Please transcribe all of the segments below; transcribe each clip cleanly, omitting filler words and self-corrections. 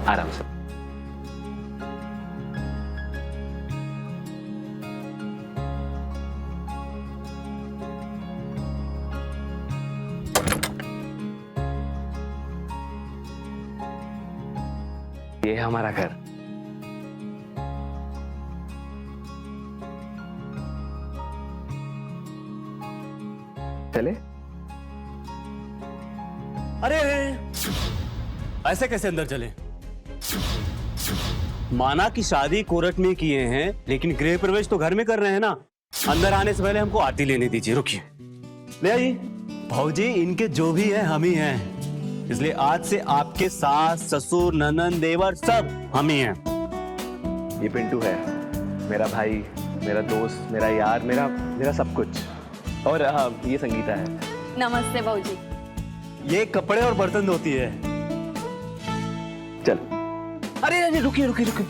आराम से। ये है हमारा घर। चले? अरे ऐसे कैसे अंदर चले? माना कि शादी कोर्ट में किए हैं, लेकिन गृह प्रवेश तो घर में कर रहे हैं ना। अंदर आने से पहले हमको आरती लेने दीजिए। रुकिए, ले आइए। भाऊजी, इनके जो भी है हम ही हैं, इसलिए आज से आपके सास, ससुर, ननंद, देवर सब हम ही हैं। ये पिंटू है, मेरा भाई, मेरा दोस्त, मेरा यार, मेरा सब कुछ। और ये संगीता है। नमस्ते भाऊजी। ये कपड़े और बर्तन धोती है। चल। अरे अरे रुकिए रुकिए रुकिए,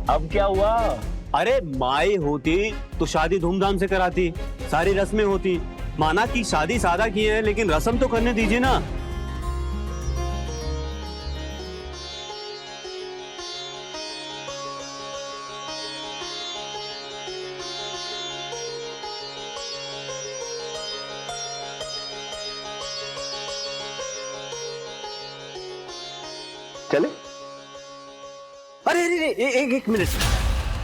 अब क्या हुआ? अरे माई होती तो शादी धूमधाम से कराती, सारी रस्में होती। माना कि शादी सादा की है, लेकिन रस्म तो करने दीजिए ना। चले? अरे अरे एक मिनट।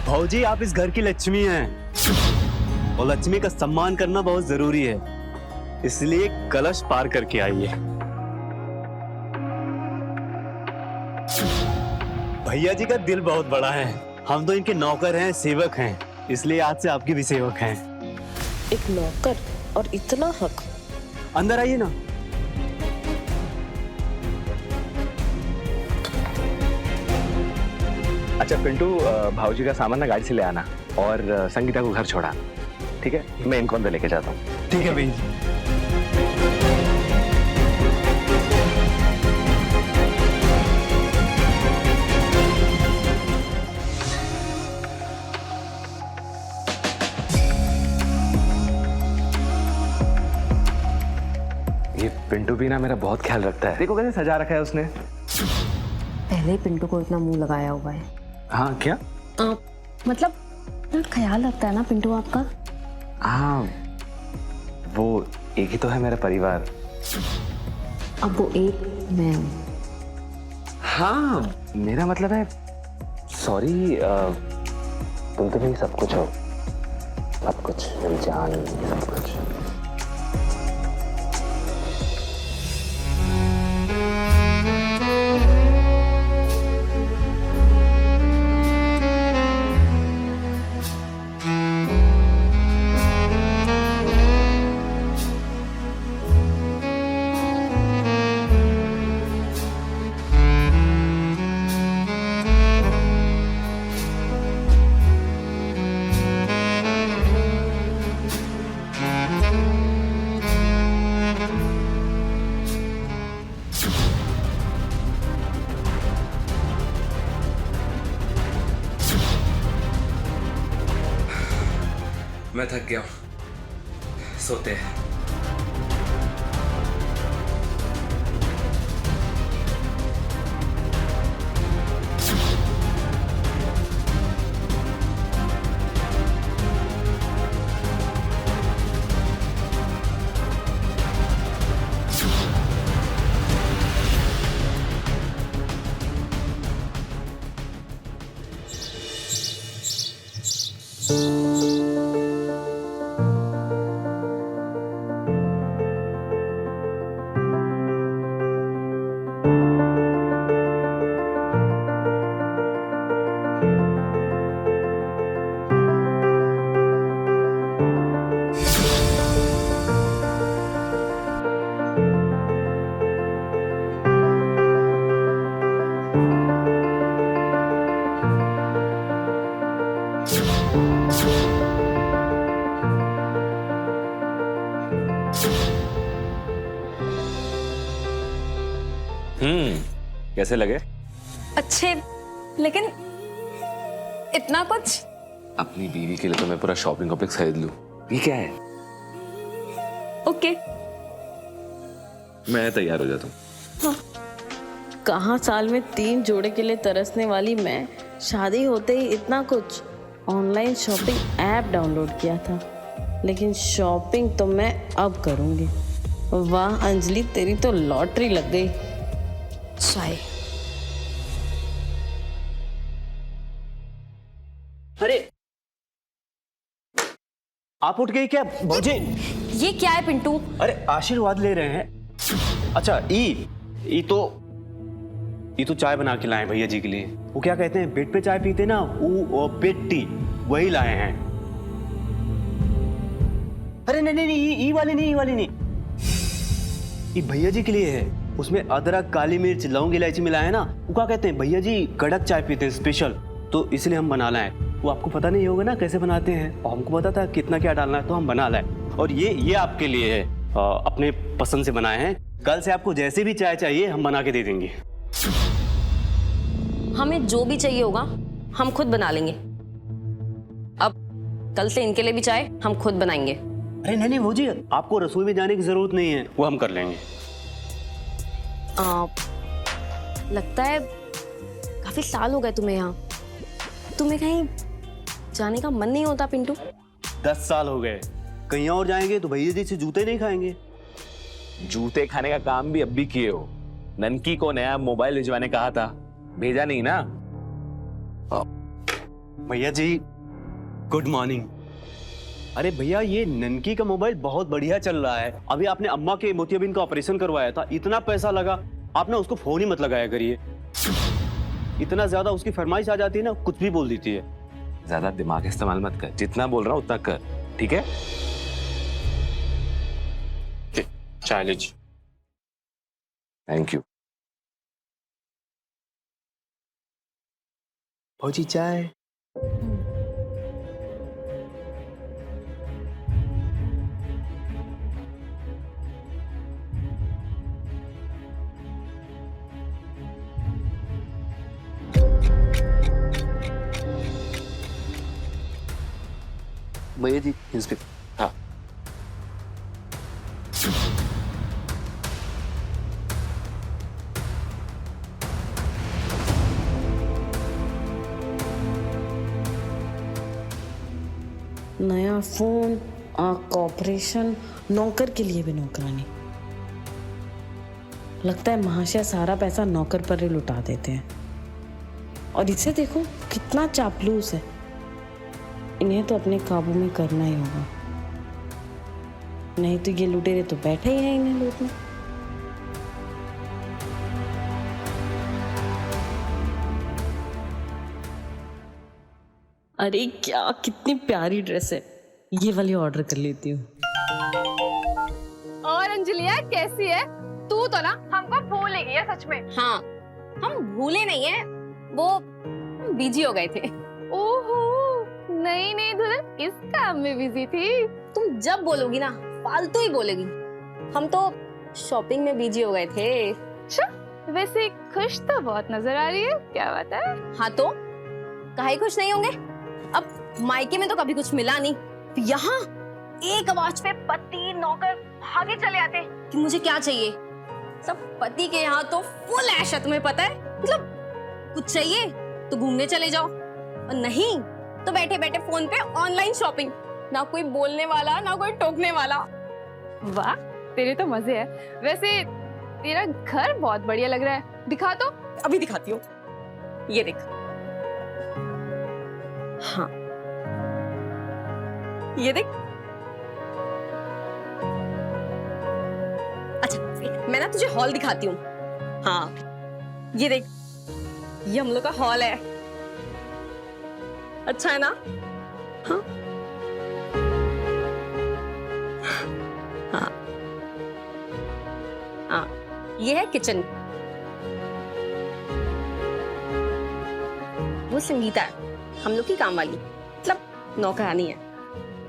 भाऊजी, आप इस घर की लक्ष्मी हैं और लक्ष्मी का सम्मान करना बहुत जरूरी है, इसलिए कलश पार करके आइए। भैया जी का दिल बहुत बड़ा है, हम तो इनके नौकर हैं, सेवक हैं, इसलिए आज से आपके भी सेवक हैं। एक नौकर और इतना हक। अंदर आइए ना। अच्छा पिंटू, भाऊजी का सामान ना गाड़ी से ले आना और संगीता को घर छोड़ा, ठीक है? मैं इनको अंदर लेके जाता हूँ। ठीक है भैया। ये पिंटू भी ना मेरा बहुत ख्याल रखता है। देखो कैसे सजा रखा है उसने। पहले ही पिंटू को इतना मुंह लगाया हुआ है। हाँ क्या? मतलब ख्याल रखता है ना पिंटू आपका। हाँ, वो एक ही तो है मेरा परिवार। अब वो एक मैं हूँ। हाँ, मेरा मतलब है, सॉरी, तुम तो मेरी सब कुछ हो, सब कुछ, मेरी जान, सब कुछ। मैं थक गया हूँ, सोते हैं। कैसे लगे? अच्छे, लेकिन इतना कुछ। अपनी बीवी के लिए तो मैं पूरा शॉपिंग कॉम्प्लेक्स खरीद लूं। ये क्या है? ओके, मैं तैयार हो जाता हूँ। हाँ। कहाँ साल में 3 जोड़े के लिए तरसने वाली मैं शादी होते ही इतना कुछ ऑनलाइन शॉपिंग ऐप डाउनलोड किया था, लेकिन शॉपिंग तो मैं अब करूँगी। वाह अंजलि, तेरी तो लॉटरी लग गई। चाय। अरे आप उठ गई क्या भौजी? ये क्या है पिंटू? अरे आशीर्वाद ले रहे हैं। अच्छा ई तो चाय बना के लाए भैया जी के लिए। वो क्या कहते हैं, बेड पे चाय पीते ना, वो बेड टी, वही लाए हैं। अरे नहीं नहीं नहीं, ई वाली नहीं, ये भैया जी के लिए है। उसमें अदरक, काली मिर्च, लौंग, इलायची मिलाया है ना। वो क्या कहते हैं, भैया जी कड़क चाय पीते हैं स्पेशल, तो इसलिए हम बना लाए। वो आपको पता नहीं होगा ना कैसे बनाते हैं, और हमको पता था कितना क्या डालना है, तो हम बना लाए। और ये आपके लिए है, अपने पसंद से बनाए हैं। कल से आपको जैसे भी चाय चाहिए हम बना के दे देंगे। हमें जो भी चाहिए होगा हम खुद बना लेंगे। अब कल से इनके लिए भी चाय हम खुद बनाएंगे। अरे नहीं वो जी, आपको रसोई में जाने की जरूरत नहीं है, वो हम कर लेंगे। लगता है काफी साल हो गए तुम्हें यहाँ। तुम्हें कहीं जाने का मन नहीं होता पिंटू? 10 साल हो गए। कहीं और जाएंगे तो भैया जी से जूते नहीं खाएंगे। जूते खाने का काम भी अब भी किए हो। ननकी को नया मोबाइल भिजवाने कहा था, भेजा नहीं ना। भैया जी गुड मॉर्निंग। अरे भैया, ये ननकी का मोबाइल बहुत बढ़िया चल रहा है। अभी आपने अम्मा के मोतियाबिंद का ऑपरेशन करवाया था, इतना पैसा लगा, आपने उसको फोन ही मत लगाया करिए। इतना ज्यादा उसकी फरमाइश आ जाती है ना, कुछ भी बोल देती है। ज्यादा दिमाग इस्तेमाल मत कर, जितना बोल रहा हूं उतना कर, ठीक है? चाय लीजिए। Thank you. भौजी चाय। भैया जी इंस्पेक्टर। हाँ नया फोन, आँख का ऑपरेशन, नौकर के लिए भी नौकरानी। लगता है महाशय सारा पैसा नौकर पर ही लुटा देते हैं। और इसे देखो कितना चापलूस है। इन्हें तो अपने काबू में करना ही होगा, नहीं तो ये लुटेरे तो बैठे ही हैं इन्हें लूटने। अरे क्या कितनी प्यारी ड्रेस है, ये वाली ऑर्डर कर लेती हूँ। और अंजलिया कैसी है? तू तो ना हमको भूल ही गई है सच में। हाँ, हम भूले नहीं है, वो बिजी हो गए थे। ओहो, नहीं दुल्हन इस काम में बिजी थी। तुम जब बोलोगी ना फालतू ही बोलेगी। हम तो शॉपिंग में बिजी हो गए थे। अच्छा, वैसे खुश तो बहुत नजर आ रही है, क्या बात है? हाँ तो काहे खुश नहीं होंगे? अब मायके में तो कभी कुछ मिला नहीं, यहाँ एक आवाज पे पति नौकर भागे चले आते कि मुझे क्या चाहिए। सब पति के यहाँ तो फुल ऐश है, तुम्हें पता है। मतलब कुछ चाहिए तो घूमने चले जाओ, और नहीं तो बैठे बैठे फोन पे ऑनलाइन शॉपिंग। ना कोई बोलने वाला, ना कोई टोकने वाला। वाह, तेरे तो मजे है। वैसे तेरा घर बहुत बढ़िया लग रहा है, दिखा तो। अभी दिखाती हूँ, ये देख। हाँ ये देख। अच्छा मैं ना तुझे हॉल दिखाती हूँ। हाँ ये देख, ये हम लोग का हॉल है। अच्छा है ना? हाँ हाँ हाँ, ये है किचन। वो संगीता है, हम लोग की काम वाली, मतलब नौकरानी है।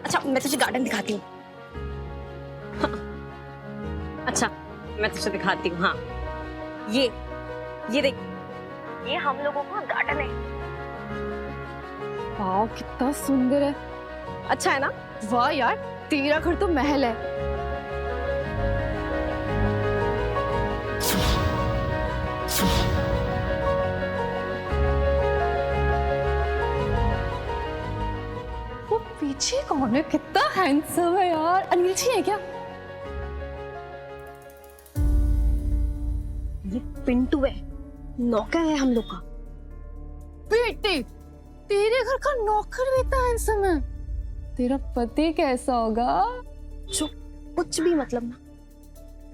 अच्छा मैं तुझे गार्डन दिखाती हूँ। हाँ। अच्छा मैं तुझे दिखाती हूँ। हाँ ये देख, ये हम लोगों का गार्डन है। वाह कितना सुंदर है। अच्छा है ना? वाह यार, तेरा घर तो महल है। पीछे कौन है? कितना हैंडसम है यार। अनिल जी है क्या? ये पिंटू है, नौकर है हम लोग का। बेटे, तेरे घर का नौकर भी इतना हैंडसम है? तेरा पति कैसा होगा? जो कुछ भी मतलब ना।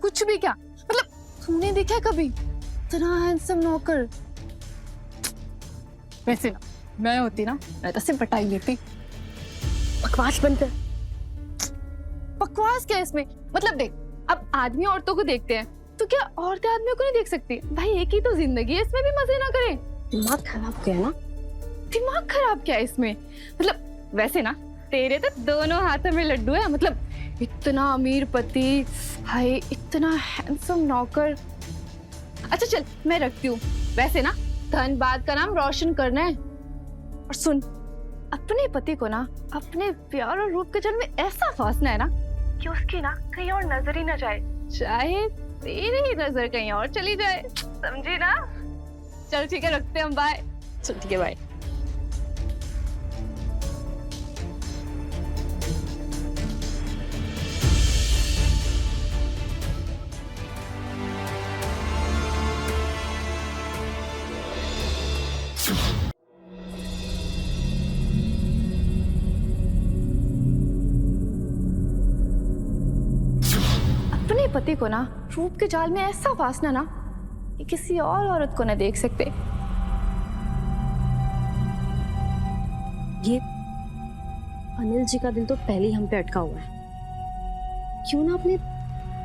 कुछ भी क्या मतलब? तुमने देखा है कभी इतना हैंडसम नौकर? वैसे ना, मैं होती ना, मैं तो सिर्फ बटाई लेती। बकवास बंद कर। बकवास क्या है इसमें? मतलब देख, अब आदमी औरतों को देखते हैं तो क्या औरतें आदमियों को नहीं देख सकती? भाई एक ही तो जिंदगी है, इसमें भी मजे ना करें। दिमाग खराब किया ना? दिमाग खराब क्या है इसमें? मतलब वैसे ना, तेरे तो दोनों हाथों में लड्डू है। मतलब इतना अमीर पति, हाय इतना हैंडसम नौकर। अच्छा चल, मैं रखती हूँ। वैसे ना, धनबाद का नाम रोशन करना है। और सुन, अपने पति को ना अपने प्यार और रूप के जल में ऐसा फांसना है ना कि उसकी ना कहीं और नजर ही ना जाए, चाहे तेरी ही नजर कहीं और चली जाए। समझी ना? चल ठीक है, रखते हैं हम। बाय। चल ठीक है, बाय। अपने पति को ना रूप के जाल में ऐसा फांसना ना कि किसी और औरत को न देख सकते। ये अनिल जी का दिल तो पहले ही हम पे अटका हुआ है। क्यों ना अपने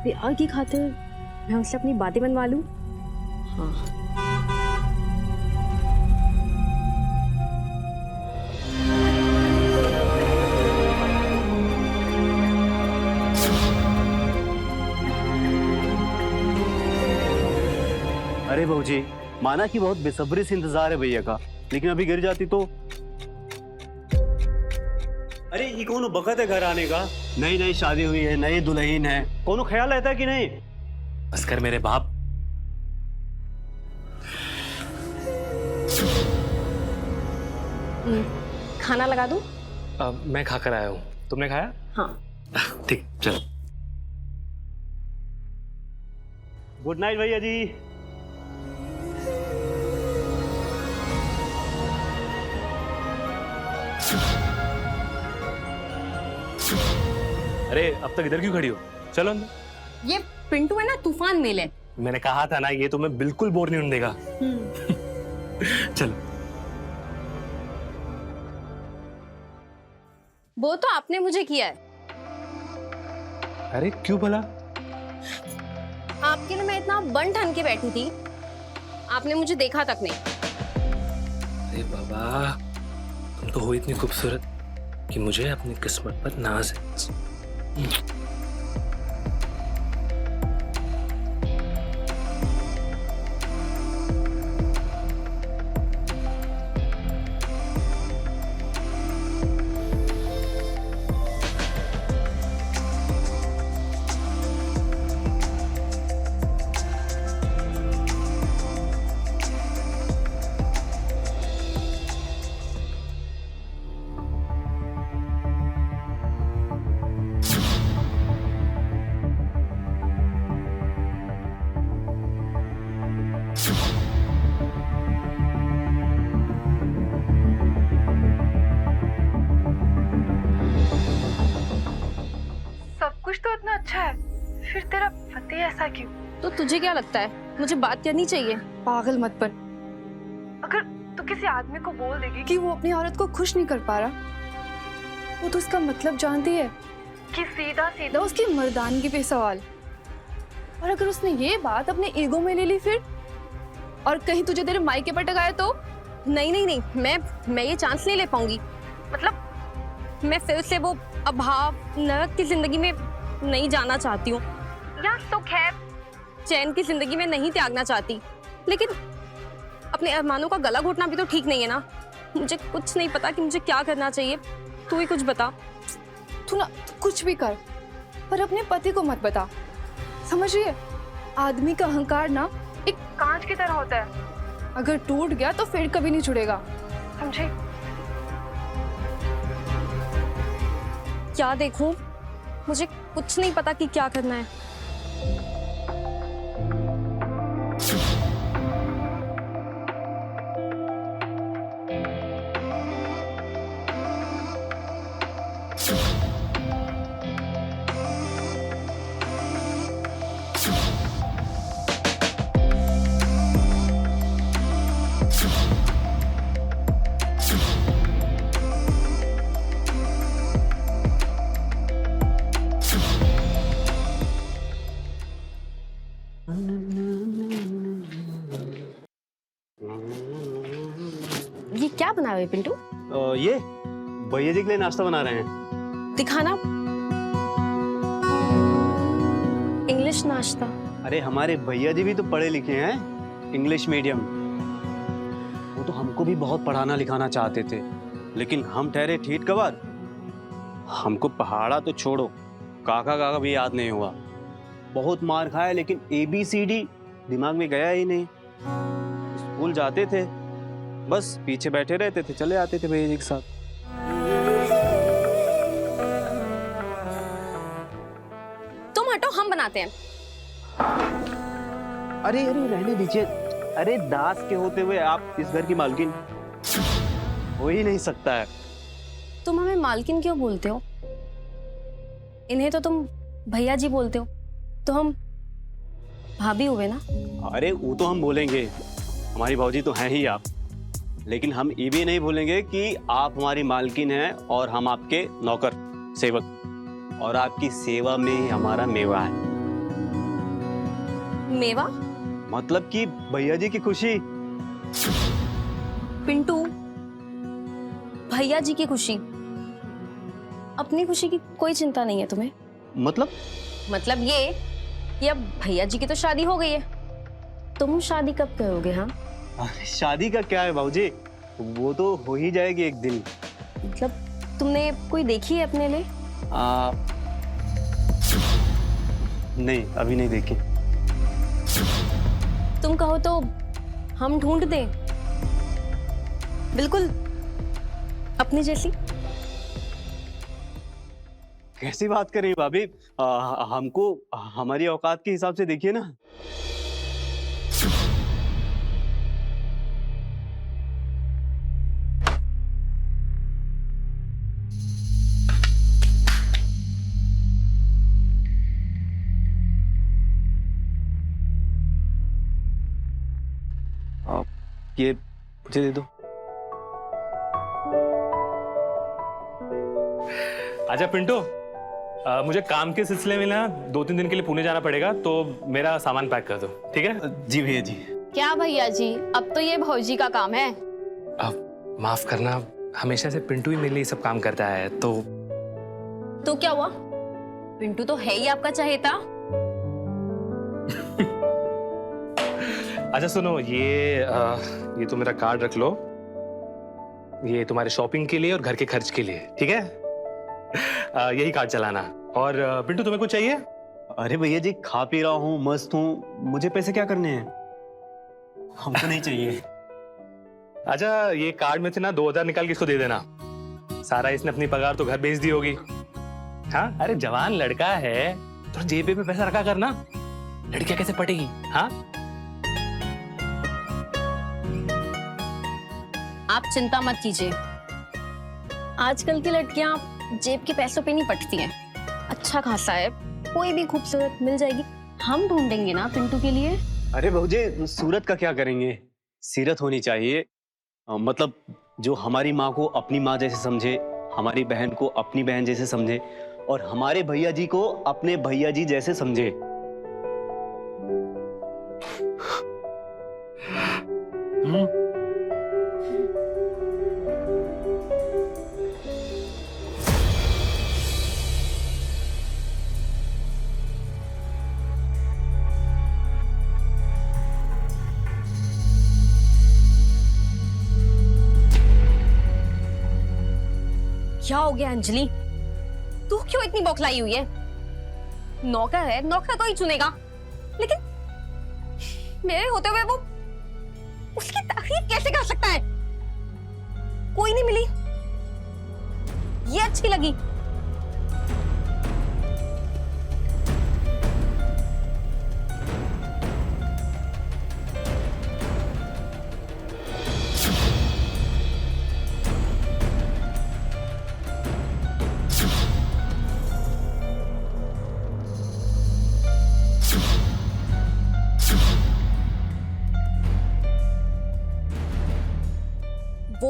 प्यार की खातिर मैं उससे अपनी बातें बनवा लूं। हाँ, अरे बहू जी, माना कि बहुत बेसब्री से इंतजार है भैया का, लेकिन अभी गिर जाती तो। अरे ये कौन बखत है घर आने का? नई नई शादी हुई है, नई दुल्हन है, कौन ख्याल रहता है कि नहीं? बस कर मेरे बाप। खाना लगा दूं? मैं खाकर आया हूँ, तुमने खाया? हाँ। ठीक, चलो। गुड नाइट भैया जी। अरे अब तक इधर क्यों खड़ी हो? चलो अंदर। ये पिंटू है ना, तूफान मेल है। मैंने कहा था ना, ये तुम्हें बिल्कुल बोर नहीं होने देगा। चलो। वो तो आपने मुझे किया है। अरे क्यों भला? आपके लिए मैं इतना बन ठन के बैठी थी, आपने मुझे देखा तक नहीं। अरे बाबा, तुम तो हो इतनी खूबसूरत कि मुझे अपनी किस्मत पर नाज है। सब कुछ तो इतना अच्छा है, फिर तेरा पति ऐसा क्यों? तो तुझे क्या लगता है, मुझे बात करनी चाहिए? पागल मत बन। अगर तू किसी आदमी को बोल देगी कि वो अपनी औरत को खुश नहीं कर पा रहा, वो तो उसका मतलब जानती है कि सीधा सीधा उसकी मर्दानगी पे सवाल। और अगर उसने ये बात अपने ईगो में ले ली फिर, और कहीं तुझे तेरे मायके पर टकाया तो? नहीं नहीं नहीं, मैं ये चांस नहीं ले पाऊंगी। मतलब मैं फिर से वो अभाव नरक की जिंदगी में नहीं जाना चाहती हूँ, या सुख है चैन की जिंदगी में नहीं त्यागना चाहती, लेकिन अपने अरमानों का गला घोटना भी तो ठीक नहीं है ना। मुझे कुछ नहीं पता कि मुझे क्या करना चाहिए, तू ही कुछ बता। तू ना कुछ भी कर, पर अपने पति को मत बता। समझ रही है? आदमी का अहंकार ना एक कांच की तरह होता है, अगर टूट गया तो फिर कभी नहीं जुड़ेगा। समझे? क्या देखूं? मुझे कुछ नहीं पता कि क्या करना है। ये क्या बना हुआ है पिंटू? ये भैया जी के लिए नाश्ता बना रहे हैं। दिखाना। इंग्लिश नाश्ता। अरे हमारे भैया जी भी तो पढ़े लिखे हैं, इंग्लिश मीडियम। वो तो हमको भी बहुत पढ़ाना लिखाना चाहते थे, लेकिन हम ठहरे ठीठ कबार। हमको पहाड़ा तो छोड़ो, काका काका भी याद नहीं हुआ। बहुत मार खाया, लेकिन ABCD दिमाग में गया ही नहीं। स्कूल जाते थे, बस पीछे बैठे रहते थे, चले आते थे भैया जी के साथ। तुम हटो, हम बनाते हैं। अरे अरे रहने दीजिए। अरे दास के होते हुए आप इस घर की मालकिन हो ही नहीं सकता है। तुम हमें मालकिन क्यों बोलते हो? इन्हें तो तुम भैया जी बोलते हो, तो हम भाभी हुए ना। अरे वो तो हम बोलेंगे, हमारी भौजी तो हैं ही आप, लेकिन हम ये भी नहीं भूलेंगे कि आप हमारी मालकिन हैं और हम आपके नौकर सेवक, और आपकी सेवा में ही हमारा मेवा है। मेवा? मतलब कि भैया जी की खुशी। पिंटू, भैया जी की खुशी, अपनी खुशी की कोई चिंता नहीं है तुम्हें? मतलब ये कि अब भैया जी की तो शादी हो गई है, तुम शादी कब करोगे? हाँ, अरे शादी का क्या है भाऊजी, वो तो हो ही जाएगी एक दिन। मतलब तुमने कोई देखी है अपने लिए? नहीं, अभी नहीं देखी। तुम कहो तो हम ढूंढ दें, बिल्कुल अपनी जैसी। कैसी बात कर रही हो भाभी? हमको हमारी औकात के हिसाब से देखिए ना। ये मुझे दे दो। आजा पिंटू, मुझे काम के सिलसिले में ना 2-3 दिन के लिए पुणे जाना पड़ेगा, तो मेरा सामान पैक कर दो, ठीक है? जी भैया जी। क्या भैया जी, अब तो ये भौजी का काम है। अब माफ करना, हमेशा से पिंटू ही मेरे लिए सब काम करता है, तो क्या हुआ? पिंटू तो है ही आपका चहेता। अच्छा सुनो, ये तो मेरा कार्ड रख लो, ये तुम्हारे शॉपिंग के लिए और घर के खर्च के लिए, ठीक है? यही कार्ड चलाना। और पिंटू तुम्हें कुछ चाहिए? अरे भैया जी, खा पी रहा हूँ, मस्त हूँ, मुझे पैसे क्या करने हैं? हमको नहीं चाहिए। अच्छा, ये कार्ड में से ना 2000 निकाल के इसको दे देना। सारा इसने अपनी पगार तो घर भेज दी होगी। हाँ, अरे जवान लड़का है, तो जेब में पैसा रखा करना, लड़कियां कैसे पटेगी? हाँ, आप चिंता मत कीजिए, आजकल की लड़कियां जेब के पैसों पे नहीं पटती हैं। अच्छा खासा है, कोई भी खूबसूरत मिल जाएगी। हम ढूंढेंगे ना पिंटू के लिए। अरे भौजी, सूरत का क्या करेंगे, सीरत होनी चाहिए। मतलब जो हमारी माँ को अपनी माँ जैसे समझे, हमारी बहन को अपनी बहन जैसे समझे, और हमारे भैया जी को अपने भैया जी जैसे समझे। क्या हो गया अंजलि, तू क्यों इतनी बौखलाई हुई है? नौकर है, नौकर तो ही चुनेगा, लेकिन मेरे होते हुए वो उसकी तारीफ कैसे कर सकता है? कोई नहीं मिली, ये अच्छी लगी।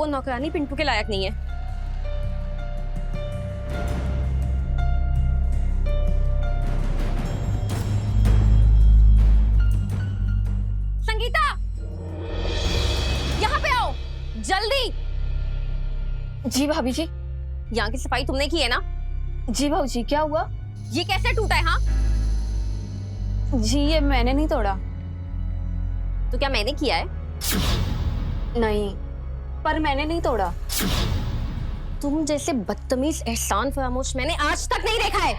वो नौकरानी पिंटू के लायक नहीं है। संगीता, यहाँ पे आओ जल्दी। जी भाभी जी। यहाँ की सफाई तुमने की है ना? जी भाऊजी, क्या हुआ? ये कैसे टूटा है? हाँ, जी ये मैंने नहीं तोड़ा। तो क्या मैंने किया है? नहीं, पर मैंने नहीं तोड़ा। तुम जैसे बदतमीज एहसान फरामोश मैंने आज तक नहीं देखा है।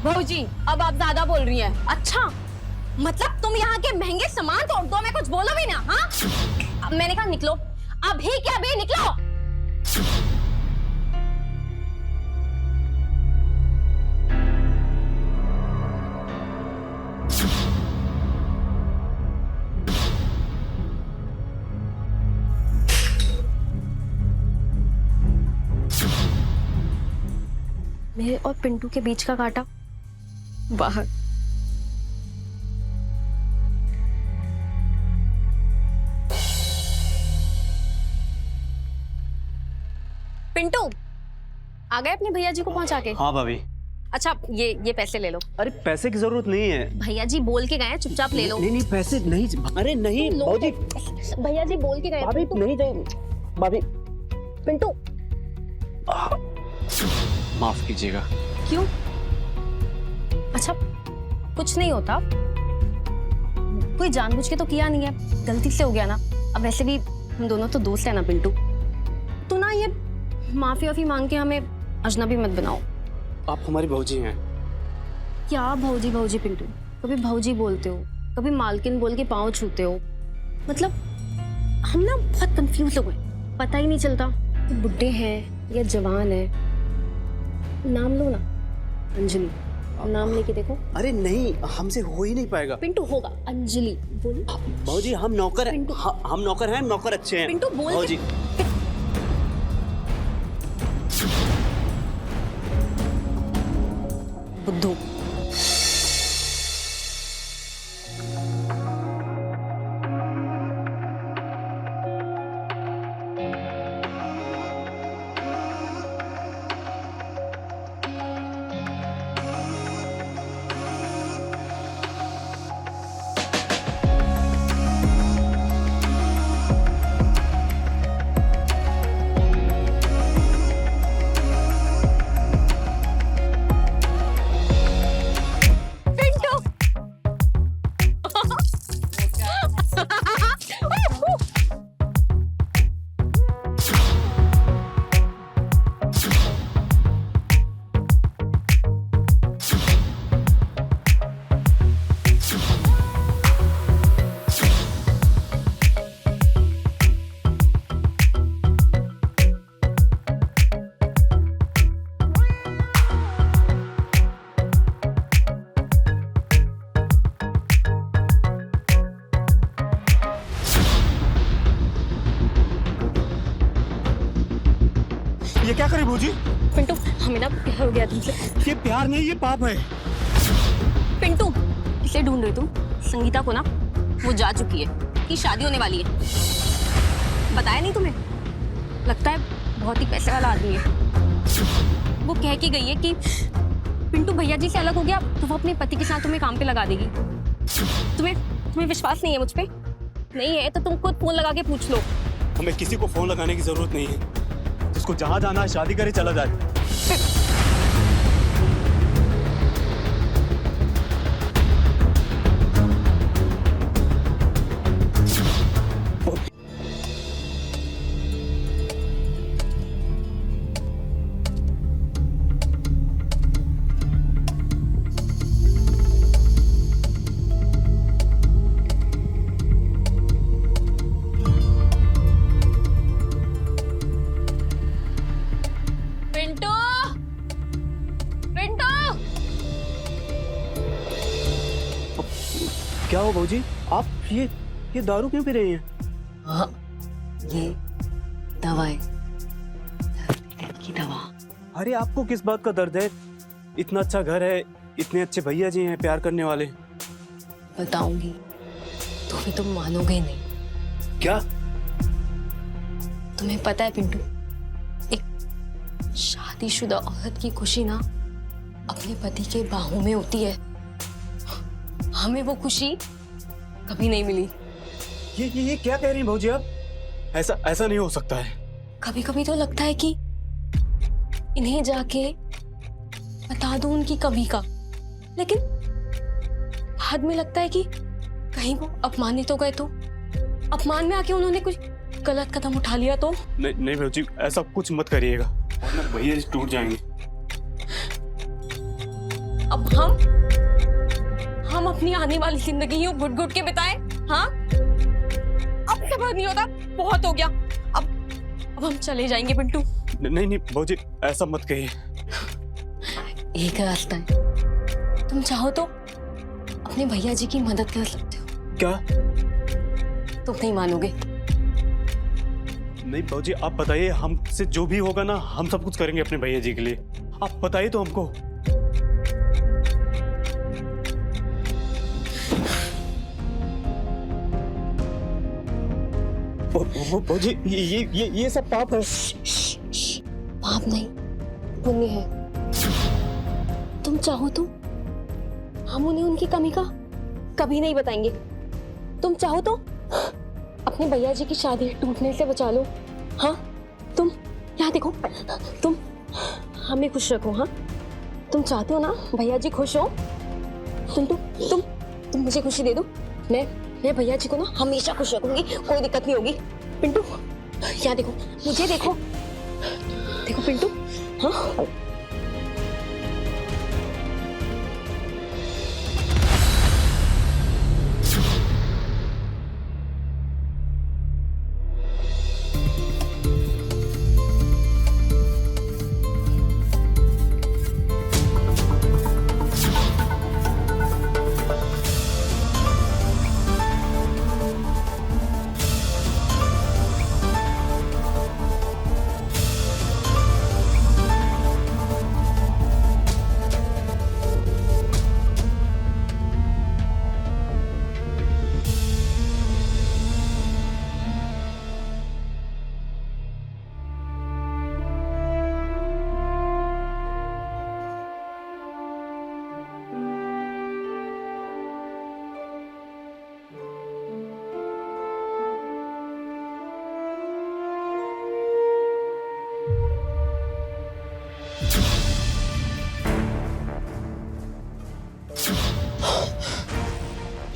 भाऊजी, अब आप ज्यादा बोल रही हैं। अच्छा, मतलब तुम यहाँ के महंगे सामान तोड़ दो, मैं कुछ बोलो भी ना। हाँ, अब मैंने कहा निकलो, अभी क्या अभी निकलो। मेरे और पिंटू के बीच का कांटा बाहर। पिंटू आ गए अपने भैया जी को पहुंचा के? हाँ भाभी। अच्छा, ये पैसे ले लो। अरे पैसे की जरूरत नहीं है। भैया जी बोल के गए हैं, चुपचाप ले लो। नहीं नहीं पैसे नहीं। अरे नहीं लो। भाभी। भैया जी बोल के गए हैं। भाभी नहीं चाहिए भाभी। पिंटू, माफ कीजिएगा। क्यों? अच्छा, कुछ नहीं होता, कोई जानबूझ के तो किया नहीं है, गलती से हो गया ना। अब वैसे भी हम दोनों तो दोस्त है ना पिंटू, तो ना ये माफी वाफी मांग के हमें अजनबी मत बनाओ। आप हमारी भौजी हैं। क्या भौजी भौजी पिंटू? कभी भौजी बोलते हो, कभी मालकिन बोल के पाँव छूते हो। मतलब हम ना बहुत कंफ्यूज हो गए, पता ही नहीं चलता कि बुड्ढे हैं या जवान है। नाम लो ना, अंजलि। नाम लेके देखो। अरे नहीं, हमसे हो ही नहीं पाएगा। पिंटू होगा। अंजलि बोलो। भौजी हम नौकर हैं। पिंटू। हम नौकर हैं, नौकर अच्छे हैं। पिंटू बोल के- भौजी। बुद्धू। ये क्या करे भौजी? पिंटू, हमें ना प्यार हो गया तुमसे। ये प्यार नहीं, ये पाप है। पिंटू, इसे ढूंढ रहे तुम? संगीता को ना, वो जा चुकी है, कि शादी होने वाली है। बताया नहीं तुम्हें? लगता है बहुत ही पैसे वाला आदमी है। वो कह के गई है कि पिंटू भैया जी से अलग हो गया तो वो अपने पति के साथ तुम्हें काम पे लगा देगी। तुम्हें विश्वास नहीं है मुझ पे? नहीं है तो तुम खुद फोन लगा के पूछ लो। हमें किसी को फोन लगाने की जरूरत नहीं है। जिसको जहां जाना है शादी करे चला जाए। पिंटू, पिंटू। क्या हो भौजी? आप ये दारू क्यों पी रही हैं? हाँ, ये दवा है, की दवा। अरे आपको किस बात का दर्द है? इतना अच्छा घर है, इतने अच्छे भैया जी हैं प्यार करने वाले। बताऊंगी तो भी तुम मानोगे नहीं। क्या? तुम्हें पता है पिंटू, एक शादीशुदा औरत की खुशी ना अपने पति के बाहों में होती है। हमें वो खुशी कभी नहीं मिली। ये क्या कह रही हैं भाजी आप? ऐसा नहीं हो सकता है। कभी कभी तो लगता है कि इन्हें जाके बता दूं उनकी कमी का, लेकिन बाद में लगता है कि कहीं वो अपमानित हो गए तो, अपमान में आके उन्होंने कुछ गलत कदम उठा लिया तो। नहीं भाजी, ऐसा कुछ मत करिएगा वरना भैया जी टूट जाएंगे। अब हम अपनी आने वाली जिंदगी यूं घुट घुट के बिताएं? हाँ, अब सबर नहीं होता, बहुत हो गया। अब हम चले जाएंगे पिंटू। नहीं भाजी, ऐसा मत कहिए। एक रास्ता है, तुम चाहो तो अपने भैया जी की मदद कर सकते हो। क्या? तुम नहीं मानोगे। नहीं भाजी, आप बताइए, हमसे जो भी होगा ना हम सब कुछ करेंगे अपने भैया जी के लिए। आप बताइए तो हमको। भाजी, ये सब पाप है। पाप नहीं, पुण्य है। तुम चाहो तो हम उन्हें उनकी कमी का कभी नहीं बताएंगे। तुम चाहो तो अपने भैया जी की शादी टूटने से बचा लो। हाँ, तुम यहाँ देखो, तुम हमें खुश रखो। हाँ, तुम चाहते हो ना भैया जी खुश हो? तुम मुझे खुशी दे दो, मैं भैया जी को ना हमेशा खुश रखूंगी, कोई दिक्कत नहीं होगी। पिंटू, यहाँ देखो, मुझे देखो पिंटू। हाँ,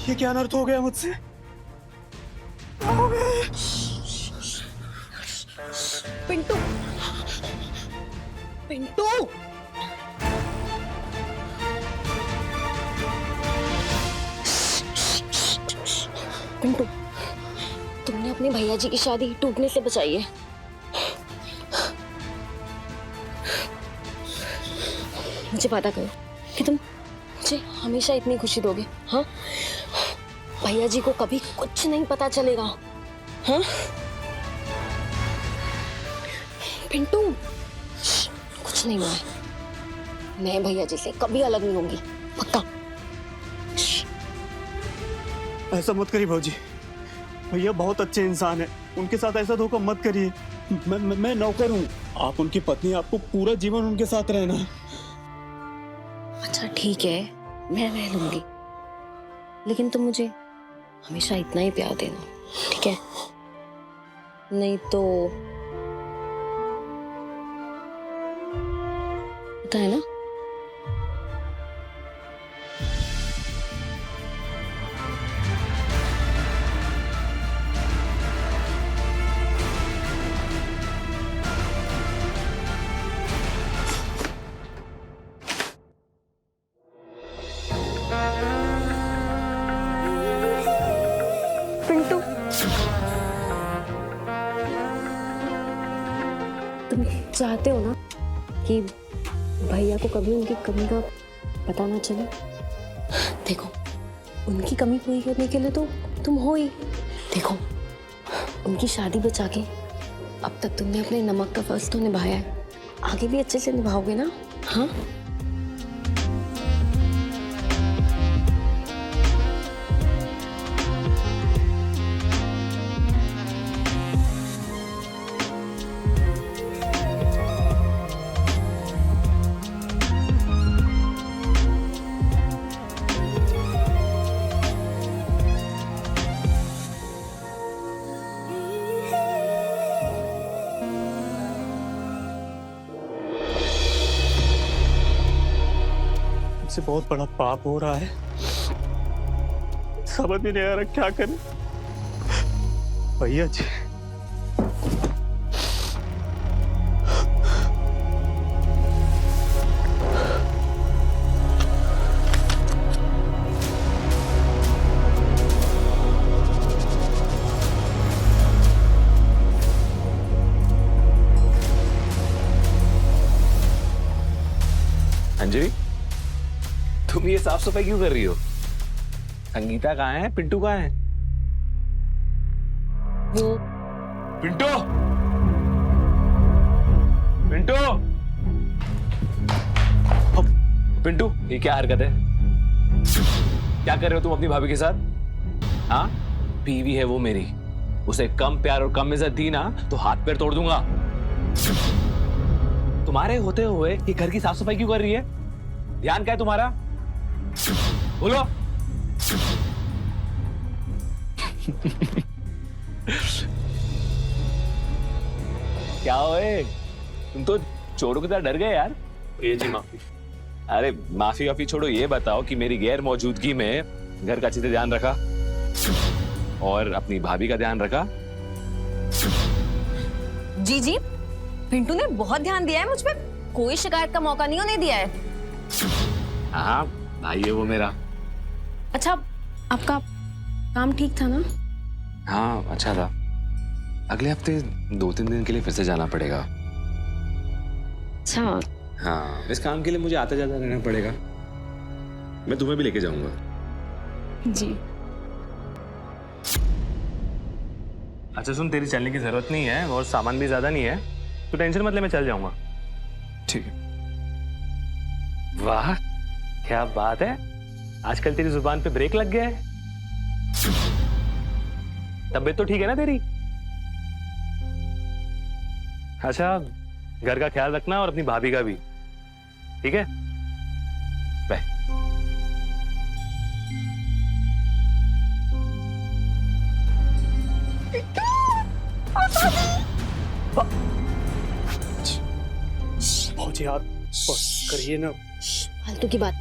ये क्या अनर्थ हो गया मुझसे? पिंटू, पिंटू, पिंटू, तुमने अपने भैया जी की शादी टूटने से बचाई है। मुझे वादा करो कि तुम मुझे हमेशा इतनी खुशी दोगे। हाँ, भैया जी को कभी कुछ नहीं पता चलेगा। हाँ पिंटू, कुछ नहीं हुआ है। मैं भैया जी से कभी अलग नहीं होंगी, पक्का। ऐसा मत करिए भाजी, भैया बहुत अच्छे इंसान है, उनके साथ ऐसा धोखा मत करिए। मैं नौकर हूँ, आप उनकी पत्नी, आपको पूरा जीवन उनके साथ रहना है। अच्छा ठीक है, मैं रह लूंगी, लेकिन तुम मुझे हमेशा इतना ही प्यार देना, ठीक है? नहीं तो पता है ना। पिंटू, तुम चाहते हो ना कि भैया को कभी उनकी कमी का पता ना चले? देखो, उनकी कमी पूरी करने के लिए तो तुम हो ही। देखो, उनकी शादी बचा के अब तक तुमने अपने नमक का फर्ज तो निभाया है, आगे भी अच्छे से निभाओगे ना? हाँ, से बहुत बड़ा पाप हो रहा है, समझ ही नहीं आ रहा क्या करें। भैया जी, अंजलि, तुम ये साफ सफाई क्यों कर रही हो? संगीता कहाँ है? पिंटू कहाँ है? वो पिंटू, पिंटू, पिंटू, ये क्या हरकत है? क्या कर रहे हो तुम अपनी भाभी के साथ? हाँ, बीवी है वो मेरी, उसे कम प्यार और कम इज्जत दी ना तो हाथ पैर तोड़ दूंगा। तुम्हारे होते हुए ये घर की साफ सफाई क्यों कर रही है? ध्यान क्या है तुम्हारा? बोलो। क्या होए? तुम तो चोरों की तरह डर गए यार। ये जी माफी। अरे माफी वाफी छोड़ो, ये बताओ कि मेरी गैर मौजूदगी में घर का अच्छे से ध्यान रखा और अपनी भाभी का ध्यान रखा? जी जी, पिंटू ने बहुत ध्यान दिया है मुझ पे, कोई शिकायत का मौका नहीं होने दिया है। हाँ, भाई है वो मेरा। अच्छा, आपका काम ठीक था ना? हाँ, अच्छा था। अगले हफ्ते 2-3 दिन के लिए फिर से जाना पड़ेगा। अच्छा, हाँ, इस काम के लिए मुझे आता जाता रहना पड़ेगा। मैं तुम्हें भी लेके जाऊंगा। जी। अच्छा सुन, तेरी चलने की जरूरत नहीं है और सामान भी ज्यादा नहीं है, तो टेंशन मत ले, मैं चल जाऊंगा। ठीक है। वाह, क्या बात है, आजकल तेरी जुबान पे ब्रेक लग गया है। तबीयत तो ठीक है ना तेरी? अच्छा, घर का ख्याल रखना और अपनी भाभी का भी, ठीक है? बाय। भौजी आप बस करिए ना। फालतू की बात।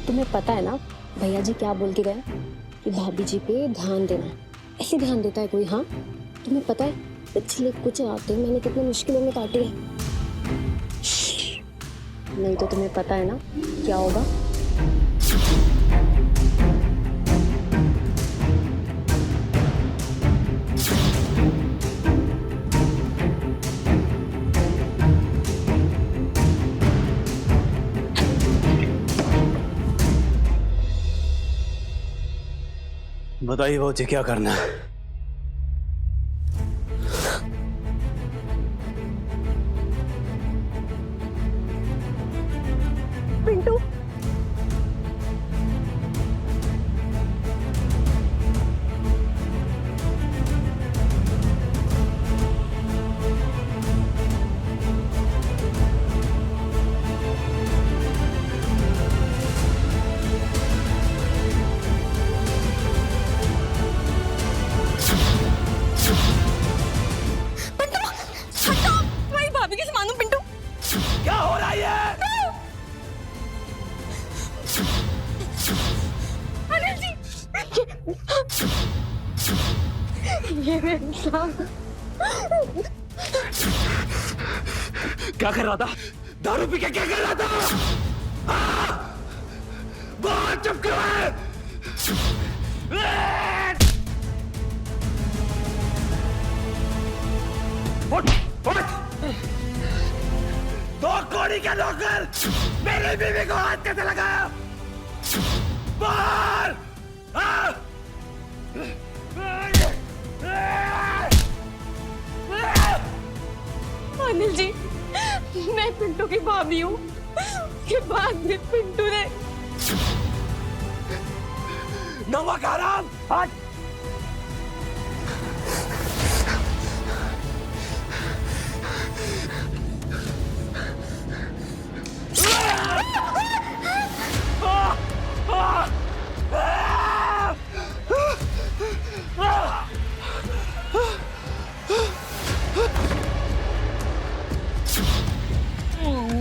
तुम्हें पता है ना भैया जी क्या बोल के गए कि भाभी जी पे ध्यान देना। ऐसे ध्यान देता है कोई? हाँ, तुम्हें पता है पिछले कुछ रातें मैंने कितनी मुश्किलों में काटी है। नहीं तो तुम्हें पता है ना क्या होगा? बताइए भौजी क्या करना है? पिंटू, तुम्हारी भाभी के समान हूँ पिंटू। क्या हो रहा है? अनिल जी, ये मेरे इंसान क्या कर रहा था? दारू पी के क्या कर रहा था? बहुत चुप करो है। उठ, उठ। दो कौड़ी का नौकर मेरी बीवी को हाथ कैसे लगाया? बाहर! अनिल जी, मैं पिंटू की भाभी हूँ। के बाद में पिंटू ने नमक हराम! हट!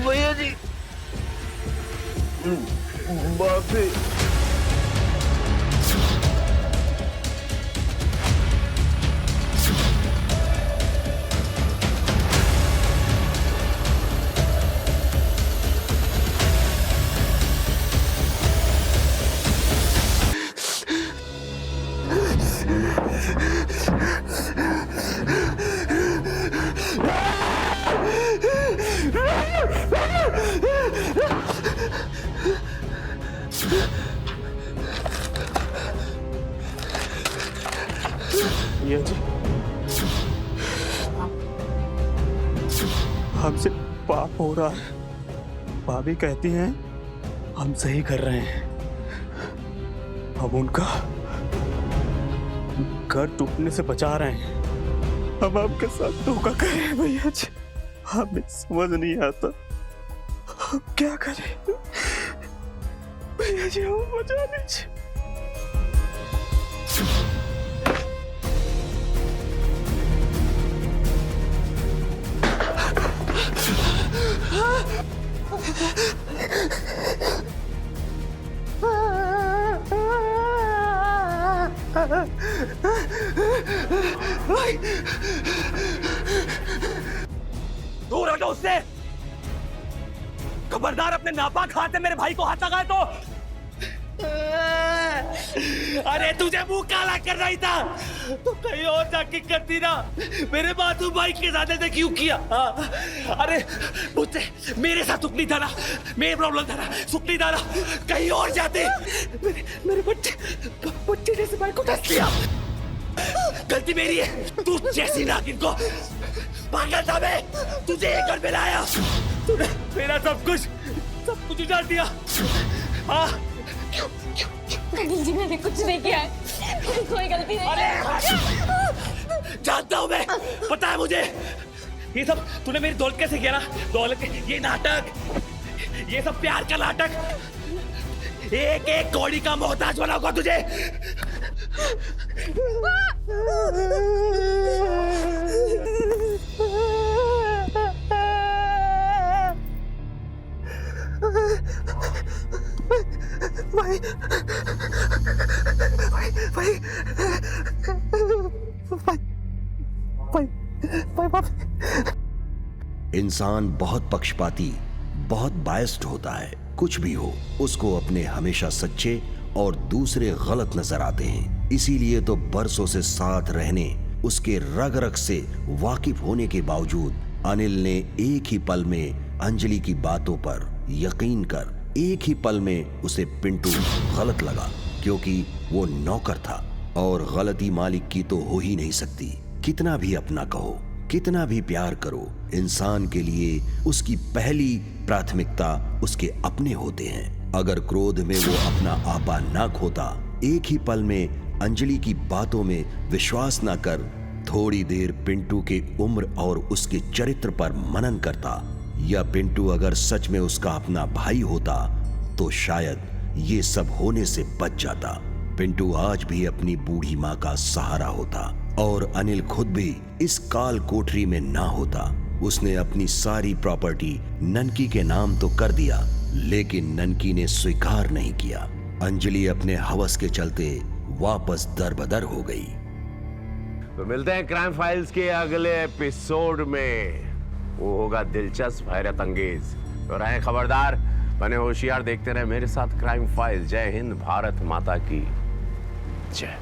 भैया जी, माफी। भैया जी, हमसे पाप हो रहा है। भाभी कहती हैं हम सही कर रहे हैं। हम उनका घर टूटने से बचा रहे हैं। हम आपके साथ धोखा कर रहे हैं भैया जी। हमें समझ नहीं आता हम क्या करें। भैया जी हमें बचा लीजिए। दूर हटो उससे। खबरदार अपने नापाक हाथ से मेरे भाई को हाथ लगाए तो। अरे तुझे मुंह काला कर रही था तो कहीं और जाके करती ना। मेरे मासूम भाई के साथ ऐसे क्यों किया? अरे मुझसे मेरे साथ सुख नहीं था ना, मेरी प्रॉब्लम था ना, सुख नहीं था ना, कहीं और जाते। मेरे बच्चे जैसे भाई को धस लिया। गलती मेरी है। तू जैसी नागिन को पागल था मैं, तुझे एक घर में लाया। तूने मेरा सब कुछ उजाड़ दिया। अनिल जी मैंने कुछ नहीं किया है, मेरी कोई गलती नहीं। अरे जानता हूँ मैं, पता है मुझे। ये सब तूने मेरी दौलत कैसे किया ना? दौलत, ये नाटक, ये सब प्यार का नाटक। एक एक कौड़ी का मोहताज बना होगा तुझे। इंसान बहुत पक्षपाती, बहुत बायस्ड होता है। कुछ भी हो, उसको अपने हमेशा सच्चे और दूसरे गलत नजर आते हैं। इसीलिए तो बरसों से साथ रहने, उसके रग रग से वाकिफ होने के बावजूद अनिल ने एक ही पल में अंजलि की बातों पर यकीन कर एक ही पल में उसे पिंटू गलत लगा, क्योंकि वो नौकर था और गलती मालिक की तो हो ही नहीं सकती। कितना भी अपना कहो, कितना भी प्यार करो, इंसान के लिए उसकी पहली प्राथमिकता उसके अपने होते हैं। अगर क्रोध में वो अपना आपा ना खोता, एक ही पल में अंजलि की बातों में विश्वास ना कर थोड़ी देर पिंटू के उम्र और उसके चरित्र पर मनन करता, या पिंटू अगर सच में उसका अपना भाई होता तो शायद ये सब होने से बच जाता। पिंटू आज भी अपनी बूढ़ी माँ का सहारा होता और अनिल खुद भी इस काल कोठरी में ना होता। उसने अपनी सारी प्रॉपर्टी ननकी के नाम तो कर दिया, लेकिन ननकी ने स्वीकार नहीं किया। अंजलि अपने हवस के चलते वापस दरबदर हो गई। तो मिलते हैं क्राइम फाइल्स के अगले एपिसोड में। वो होगा दिलचस्प, हैरत अंगेज। तो रहें खबरदार, बने होशियार, देखते रहे मेरे साथ क्राइम फाइल्स। जय हिंद, भारत माता की जय।